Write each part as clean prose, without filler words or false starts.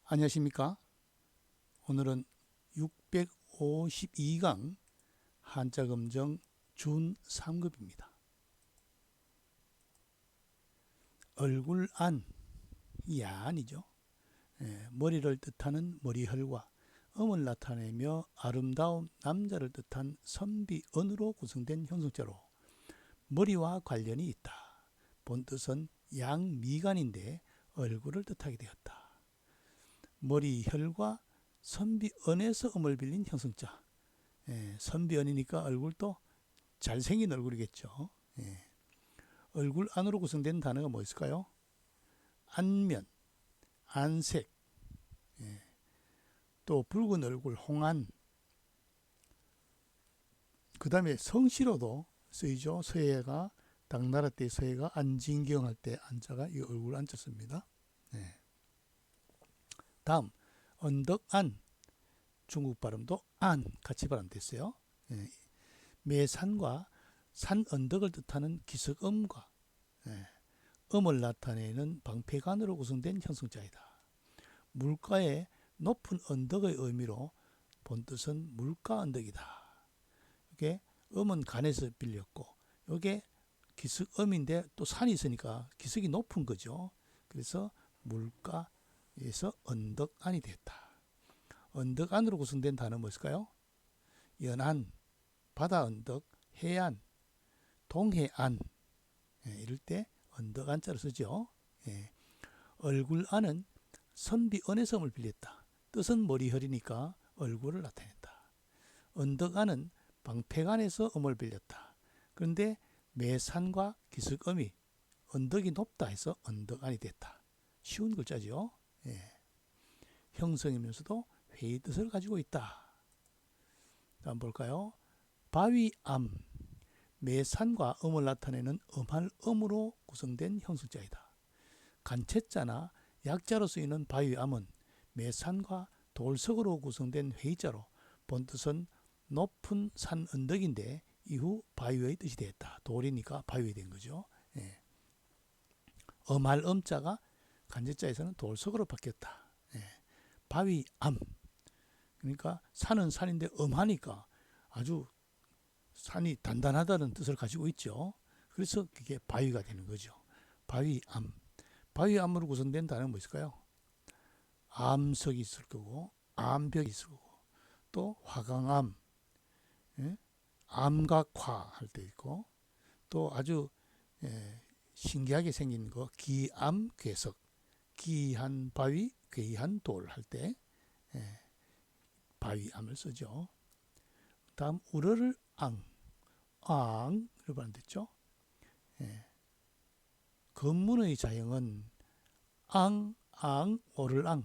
안녕하십니까? 오늘은 652강 한자검정 준 3급입니다. 얼굴 안, 이 안이죠. 머리를 뜻하는 머리혈과 음을 나타내며 아름다운 남자를 뜻한 선비언으로 구성된 형성자로 머리와 관련이 있다. 본뜻은 양미간인데 얼굴을 뜻하게 되었다. 머리혈과 선비언에서 음을 빌린 형성자. 선비언이니까 얼굴도 잘생긴 얼굴이겠죠. 얼굴 안으로 구성된 단어가 뭐 있을까요? 안면, 안색, 또 붉은 얼굴, 홍안. 그 다음에 성씨로도 쓰이죠. 서예가 당나라 때 서예가 안진경 할 때 안자가 이 얼굴 안자 씁니다. 다음 언덕안, 중국 발음도 안 같이 발음됐어요. 매산과 산 언덕을 뜻하는 기석음과 음을 나타내는 방패간으로 구성된 형성자이다. 물가의 높은 언덕의 의미로 본뜻은 물가 언덕이다. 이게 음은 간에서 빌렸고 이게 기석음인데 또 산이 있으니까 기석이 높은 거죠. 그래서 물가에서 언덕안이 됐다. 언덕안으로 구성된 단어 무엇일까요? 연안, 바다 언덕, 해안, 동해안. 이럴 때 언덕안자를 쓰죠. 얼굴안은 선비언에서 음을 빌렸다. 뜻은 머리혈이니까 얼굴을 나타낸다. 언덕안은 방패간에서 음을 빌렸다. 그런데 매산과 기석음이 언덕이 높다 해서 언덕안이 됐다. 쉬운 글자죠. 형성이면서도 회의 뜻을 가지고 있다. 다음 볼까요? 바위암, 매산과 음을 나타내는 음할 음으로 구성된 형성자이다. 간체자나 약자로 쓰이는 바위암은 매산과 돌석으로 구성된 회의자로 본뜻은 높은 산 언덕인데 이후 바위의 뜻이 되었다. 돌이니까 바위 된 거죠. 음할 음자가 간제자에서는 돌석으로 바뀌었다. 바위암, 그러니까 산은 산인데 음하니까 아주 산이 단단하다는 뜻을 가지고 있죠. 그래서 그게 바위가 되는 거죠. 바위암. 바위암으로 구성된 단어는 뭐 있을까요? 암석이 있을 거고 암벽이 있을 거고 또 화강암, 암각화 할 때 있고 또 아주 신기하게 생긴 거 기암괴석, 기한 바위, 괴한 돌 할 때 바위암을 쓰죠. 다음 우러를 앙, 앙으로 발음됐죠. 건문의 자형은 앙, 앙, 오를앙,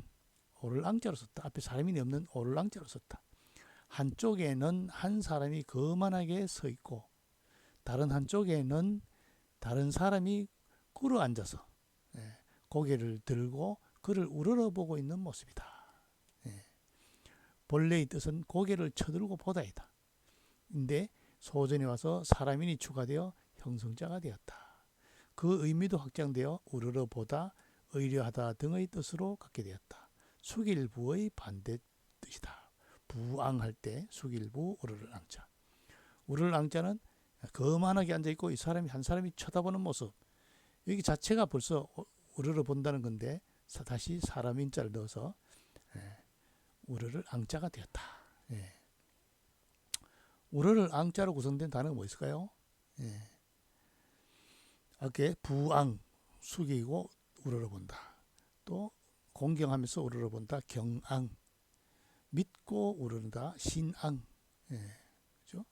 오를앙자로 썼다. 앞에 사람이 없는 오를앙자로 썼다. 한쪽에는 한 사람이 거만하게 서 있고 다른 한쪽에는 다른 사람이 꿇어 앉아서 고개를 들고 그를 우러러보고 있는 모습이다. 본래의 뜻은 고개를 쳐들고 보다이다. 인데 소전에 와서 사람인이 추가되어 형성자가 되었다. 그 의미도 확장되어 우러러보다, 의뢰하다 등의 뜻으로 갖게 되었다. 숙일부의 반대 뜻이다. 부앙할 때 숙일부 우르를 앙자. 우르를 앙자는 거만하게 앉아있고 이 사람이 한 사람이 쳐다보는 모습. 여기 자체가 벌써 우르르 본다는 건데 다시 사람 인자를 넣어서 우르를 앙자가 되었다. 우르를 앙자로 구성된 단어가 뭐 있을까요? 이렇게 부앙, 숙이고 우러러 본다. 또 공경하면서 우러러 본다. 경앙, 믿고 우러른다. 신앙. 그죠?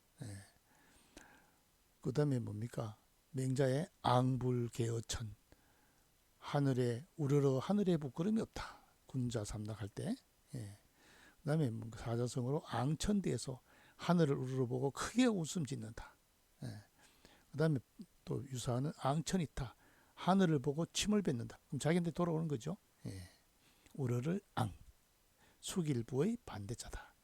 그 다음에 뭡니까? 맹자의 앙불개어천. 하늘에 우러러 하늘에 부끄럼이 없다. 군자 삼락할 때. 그 다음에 사자성어로 앙천대에서 하늘을 우러러보고 크게 웃음 짓는다. 그 다음에 또 유사하는 앙천이타. 하늘을 보고 침을 뱉는다. 그럼 자기한테 돌아오는 거죠. 우러를 앙. 숙일부의 반대자다.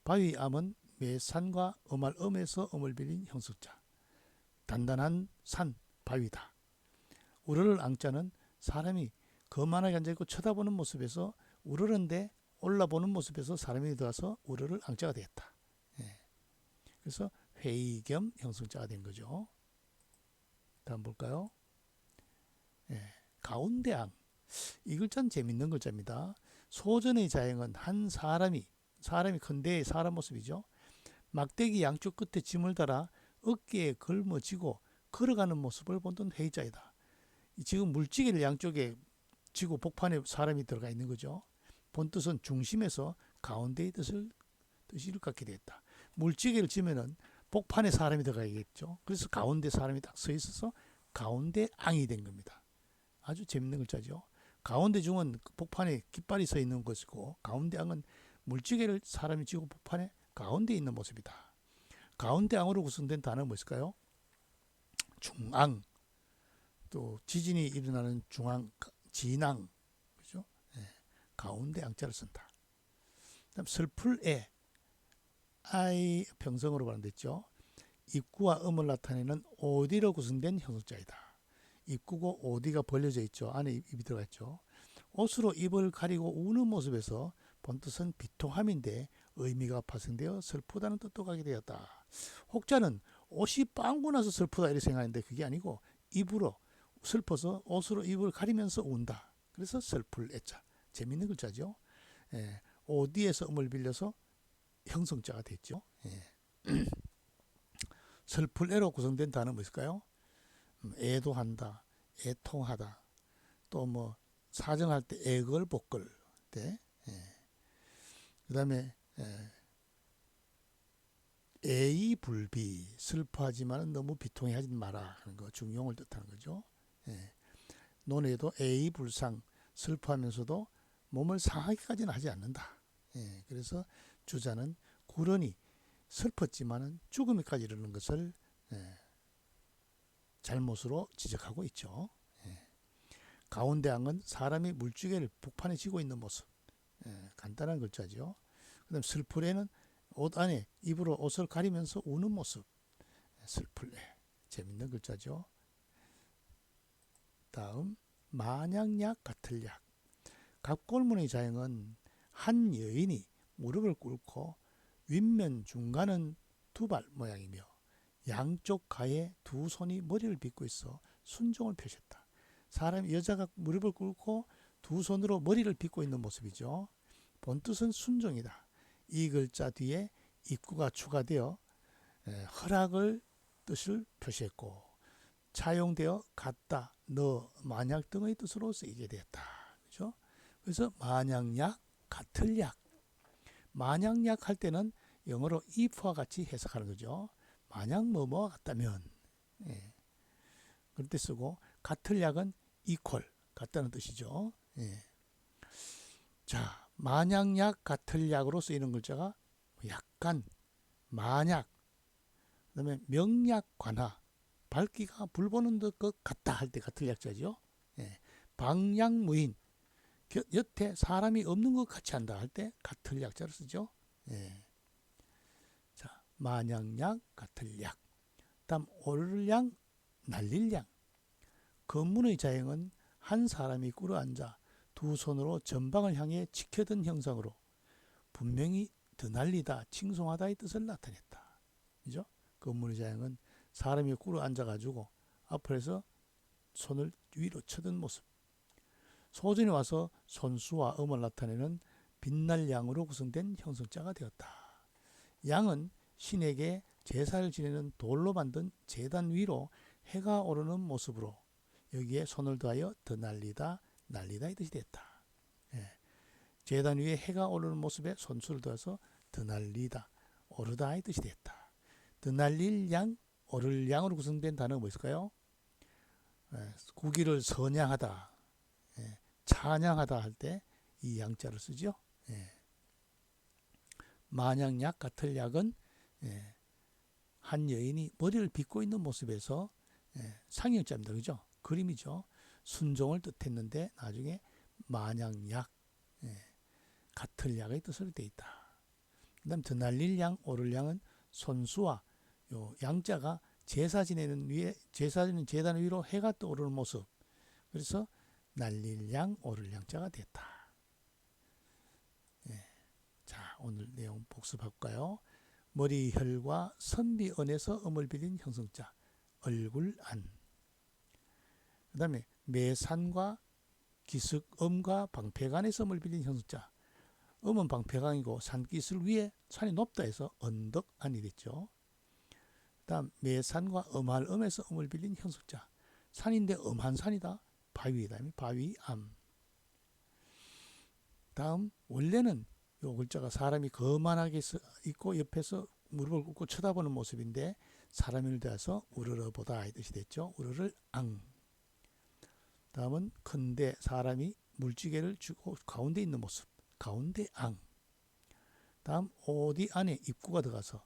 바위암은 매산과 음할 음에서 음을 빌린 형석자. 단단한 산, 바위다. 우러를 앙자는 사람이 거만하게 앉아있고 쳐다보는 모습에서 우러른데 올라보는 모습에서 사람이 들어와서 우러를 앙자가 되었다. 예. 그래서 회의 겸 형성자가 된 거죠. 다음 볼까요? 예. 가운데앙. 이 글자는 재밌는 글자입니다. 소전의 자행은 한 사람이 큰데 사람 모습이죠. 막대기 양쪽 끝에 짐을 달아 어깨에 걸머지고 걸어가는 모습을 본던 회의자이다. 지금 물지개를 양쪽에 지고 복판에 사람이 들어가 있는 거죠. 본뜻은 중심에서 가운데의 뜻이 갖게 되었다. 물지개를 지면은 복판에 사람이 들어가겠죠. 그래서 가운데 사람이 딱 서 있어서 가운데 앙이 된 겁니다. 아주 재밌는 글자죠. 가운데 중은 복판에 깃발이 서 있는 것이고 가운데 앙은 물지개를 사람이 지고 복판에 가운데 있는 모습이다. 가운데 앙으로 구성된 단어는 무엇일까요? 중앙, 또 지진이 일어나는 중앙, 진앙, 그죠? 예, 가운데 앙자를 쓴다. 그다음 슬플에 아이 평성으로 발음됐죠. 입구와 음을 나타내는 오디로 구성된 형용자이다. 입구고 오디가 벌려져 있죠. 안에 입이 들어가 있죠. 옷으로 입을 가리고 우는 모습에서 본뜻은 비통함인데 의미가 파생되어 슬프다는 뜻도 가게 되었다. 혹자는 옷이 빵꾸 나서 슬프다 이렇게 생각하는데 그게 아니고 입으로 슬퍼서 옷으로 입을 가리면서 운다. 그래서 슬플 애자. 재밌는 글자죠. 예, 오디에서 음을 빌려서 형성자가 됐죠. 예. 슬플 애로 구성된 단어는 무엇일까요? 애도한다, 애통하다, 또 뭐 사정할 때 애걸복걸 때, 예. 그 다음에 애이불비, 슬퍼하지만 너무 비통해하지 마라 하는 거, 중용을 뜻하는 거죠. 예. 논에도 애이불상, 슬퍼하면서도 몸을 상하게까지는 하지 않는다. 예. 그래서 주자는 구런이 슬펐지만은 죽음에까지 이르는 것을 잘못으로 지적하고 있죠. 가운데 앙은 사람이 물주개를 복판에 쥐고 있는 모습. 간단한 글자죠. 그다음 슬플에는 옷 안에 입으로 옷을 가리면서 우는 모습. 슬플에. 재밌는 글자죠. 다음 만약약 같을 약. 갑골문의 자형은 한 여인이 무릎을 꿇고 윗면 중간은 두발 모양이며 양쪽 가에 두 손이 머리를 빗고 있어 순종을 표시했다. 여자가 무릎을 꿇고 두 손으로 머리를 빗고 있는 모습이죠. 본뜻은 순종이다. 이 글자 뒤에 입구가 추가되어 허락을 뜻을 표시했고 차용되어 같다, 너, 만약 등의 뜻으로 쓰이게 되었다. 그렇죠? 그래서 만약약, 같을 약. 만약약 할 때는 영어로 if와 같이 해석하는 거죠. 만약 뭐뭐와 같다면, 예. 그럴 때 쓰고 같을 약은 equal, 같다는 뜻이죠. 예. 자, 만약약, 같을 약으로 쓰이는 글자가 약간, 만약, 그다음에 명약, 관하, 밝기가 불 보는 것 같다 할 때 같을 약자죠. 예. 방향무인, 여태 사람이 없는 것 같이 한다 할 때 같을 약자를 쓰죠. 예. 자, 만약약, 같을 약. 다음 오를 양, 날릴 양. 건문의 자형은 한 사람이 꿇어앉아 두 손으로 전방을 향해 치켜든 형상으로 분명히 드날리다, 칭송하다의 뜻을 나타냈다. 그죠? 건문의 자형은 사람이 꿇어앉아가지고 앞에서 손을 위로 쳐든 모습. 소전에 와서 손수와 음을 나타내는 빛날 양으로 구성된 형성자가 되었다. 양은 신에게 제사를 지내는 돌로 만든 제단 위로 해가 오르는 모습으로 여기에 손을 더하여 드날리다, 날리다의 뜻이 됐다. 예. 제단 위에 해가 오르는 모습에 손수를 더해서 드날리다, 오르다의 뜻이 됐다. 드날릴 양, 오를 양으로 구성된 단어가 무엇일까요? 구기를 선양하다, 찬양하다 할 때 이 양자를 쓰죠. 만약약, 같을 약은 한 여인이 머리를 빗고 있는 모습에서 상형자입니다. 그죠? 그림이죠. 순종을 뜻했는데 나중에 만약약, 같을 약의 뜻으로 되어 있다. 그 다음 드날릴 양, 오를 양은 손수와 요 양자가 제사 지내는 제단 위로 해가 떠오르는 모습. 그래서 날릴 양, 오를 양자가 됐다. 오늘 내용 복습할까요? 머리 혈과 선비언에서 음을 빌린 형성자 얼굴안. 그 다음에 매산과 기슭음과 방패간에서 음을 빌린 형성자. 음은 방패강이고 산기슭 위에 산이 높다 해서 언덕안이 됐죠. 그 다음 매산과 음할음에서 음을 빌린 형성자. 산인데 음한 산이다. 바위다. 바위암. 다음 원래는 요 글자가 사람이 거만하게 있고 옆에서 무릎을 꿇고 쳐다보는 모습인데 사람을 대해서 우러러보다 이 뜻이 됐죠. 우러를앙. 다음은 큰데 사람이 물지개를 쥐고 가운데 있는 모습. 가운데앙. 다음 어디 안에 입구가 들어가서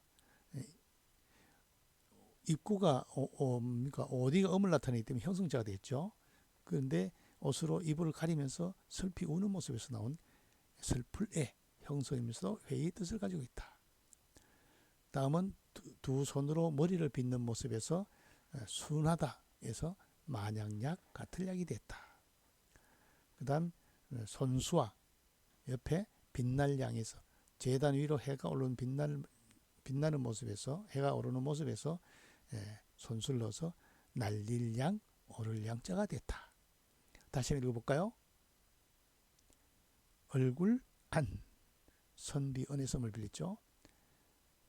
입구가 그러니까 어디가 음을 나타내기 때문에 형성자가 됐죠. 그런데 옷으로 입을 가리면서 슬피 우는 모습에서 나온 슬플애 형성이면서도 회의 뜻을 가지고 있다. 다음은 두 손으로 머리를 빗는 모습에서 순하다에서 만약약 같을 약이 됐다. 그 다음 손수와 옆에 빛날 양에서 제단 위로 해가 오르는 빛나는 모습에서 해가 오르는 모습에서 손수를 넣어서 날릴 양 오를 양자가 됐다. 다시 한번 읽어볼까요? 얼굴 안 선비 언의 썸을 빌렸죠.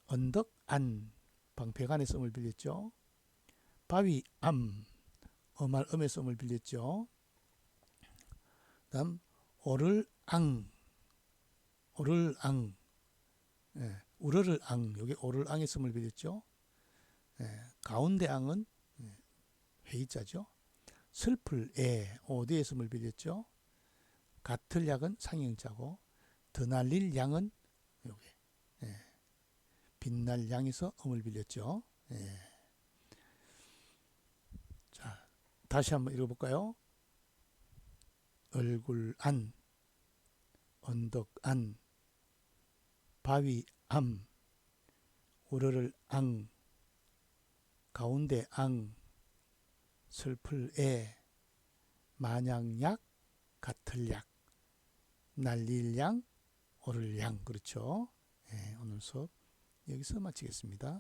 언덕 안 방패간의 썸을 빌렸죠. 바위 암 어말 음의 썸을 빌렸죠. 다음 오를 앙 우러를 앙 여기 오를 앙의 썸을 빌렸죠. 가운데 앙은 회의자죠. 슬플 어디의 썸을 빌렸죠. 같을 약은 상형자고 더 날릴 양은 여기 빛날 양에서 음을 빌렸죠. 자, 다시 한번 읽어볼까요? 얼굴 안, 언덕 안, 바위 암, 우러를 앙, 가운데 앙, 슬플 마냥 약, 같을 약, 날릴 양, 오를 양. 그렇죠? 오늘 수업 여기서 마치겠습니다.